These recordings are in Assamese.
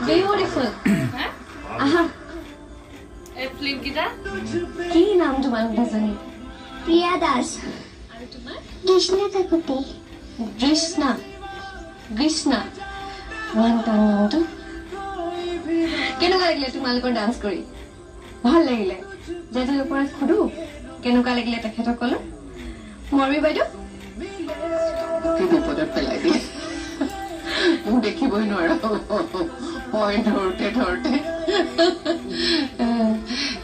Beautiful. Aha. A film kita? Ki naam tumar dazani? Priya Das. Aru tumar? Krishna Kakuti. Krishna. Krishna. One tar naam tu. Kenuka lagile tumalokor dance kori? Bhal lagile. Jajor oporat khodu. Kenuka lagile tekhetokolo? Morbi baido? Ki bipodat pelai diye. Mu dekhiboi nora. Point ধরতে ধরতে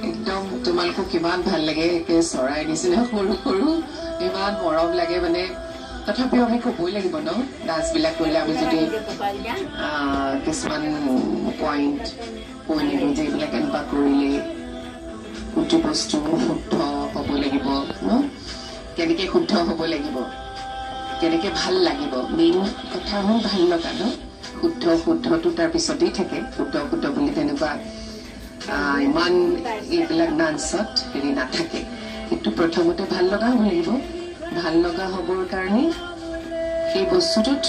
একদম তোমালোকক কিমান ভাল লাগে একে চৰাই নিচিনা সৰু সৰু ইমান মৰম লাগে মানে তথাপিও আমি ক'বই লাগিব ন ডান্সবিলাক কৰিলে আমি যদি কিছুমান পইণ্ট কৈ নিদিওঁ যে এইবিলাক এনেকুৱা কৰিলে কোনটো বস্তু শুদ্ধ হ'ব লাগিব ন কেনেকৈ শুদ্ধ হ'ব লাগিব কেনেকৈ ভাল লাগিব মেইন কথা হ'ল ভাল লগা ন শুদ্ধ শুদ্ধটো তাৰ পিছতেই থাকে শুদ্ধ শুদ্ধ বুলি তেনেকুৱা ইমান এইবিলাক ডান্সত হেৰি নাথাকে কিন্তু প্ৰথমতে ভাল লগা হ'ব লাগিব ভাল লগা হ'বৰ কাৰণে সেই বস্তুটোত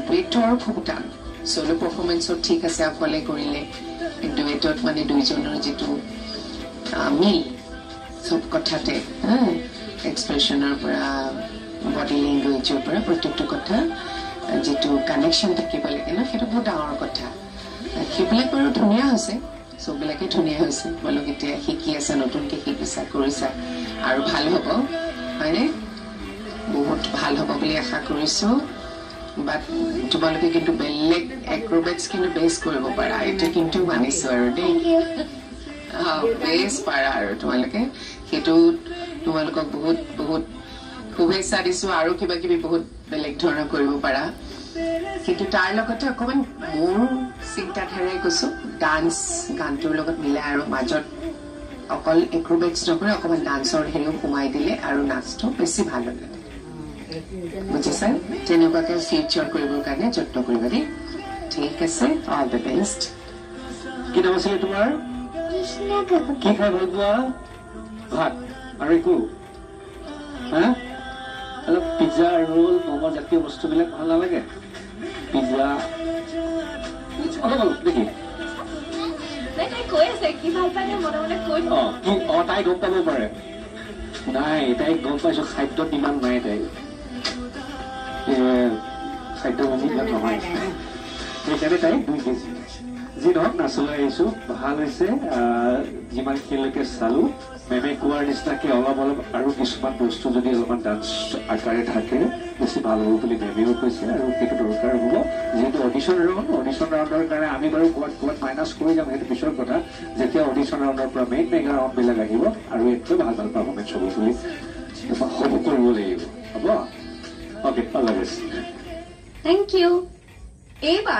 ডুৱেটটো আৰু খুব টান চ'ল' পাৰফৰ্মেঞ্চত ঠিক আছে অকলে কৰিলে ডুৱেটত মানে দুইজনৰ যিটো মিল চব কথাতে এক্সপ্ৰেছনৰ পৰা বডি লেংগুৱেজৰ পৰা প্ৰত্যেকটো কথা যেটো কানেকশ্যন থাকিব লাগে ন সেইটো বহুত ডাঙৰ কথা সেইবিলাক বাৰু ধুনীয়া হৈছে চববিলাকে ধুনীয়া হৈছে বলক এতিয়া শিকি আছে নতুনকৈ শিকিছা কৰিছা আৰু ভাল হ'ব হয়নে বহুত ভাল হ'ব বুলি আশা কৰিছোঁ বাট তোমালোকে কিন্তু বেলেগ এক্ৰবেটছ কিন্তু বেছ কৰিব পাৰা এইটো কিন্তু মানিছোঁ আৰু দেই বেছ পাৰা আৰু তোমালোকে সেইটো তোমালোকক বহুত বহুত শুভেচ্ছা দিছোঁ আৰু কিবা কিবি বহুত বেলেগ ধৰণৰ কৰিব পাৰা কিন্তু তাৰ লগতে অকণমান মোৰ চিন্তাধাৰাই কৈছোঁ ডান্স গানটোৰ লগত মিলাই আৰু মাজত অকল এক্ৰবেটছ নকৰে অকণমান ডান্সৰ হেৰিও সোমাই দিলে আৰু নাচটো বেছি ভাল হ'ল বুজিছা তেনেকুৱাকৈ ফিউচাৰ কৰিবৰ কাৰণে যত্ন কৰিবা দেই ঠিক আছে অল দ্য বেষ্ট কি নাম আছিলে তোমাৰ Krishna Kakuti. কি খাই ভাল পোৱা ভাত আৰু একো হা অলপ পিজ্জা ৰোল ম'ম' জাতীয় বস্তুবিলাক ভাল নালাগে পিজ্জা অলপ অলপ দেখি তাই কৈ আছে কি ভাল পায় মনে মনে কৈ তাই গম পাব পাৰে নাই তাই গম পাইছো খাদ্যত ইমান নাই তাই খাদ্য ভাজিবিলাক নহয় সেইকাৰণে তাই 2 কেজি যি নহওক নাচলৈ আহিছোঁ ভাল হৈছে যিমানখিনিলৈকে চালোঁ মেমে কোৱাৰ নিচিনাকৈ অলপ আৰু কিছুমান বস্তু যদি অলপমান ডান্স আকাৰে থাকে বেছি ভাল হ'ব বুলি মেমেও কৈছে আৰু সেইটো দৰকাৰ হ'ব যিহেতু অডিশ্যন ৰাউণ্ডৰ কাৰণে আমি বাৰু ক'ৰবাত মাইনাছ কৰি যাম সেইটো পিছৰ কথা যেতিয়া অডিশ্যন ৰাউণ্ডৰ পৰা মেইন মেগা ৰাউণ্ডবিলাক আহিব আৰু এইটোৱে ভাল পাৰফৰ্মেঞ্চ হ'ব বুলি হ'ব কৰিব লাগিব হ'ব okay all the best thank you এইবাৰ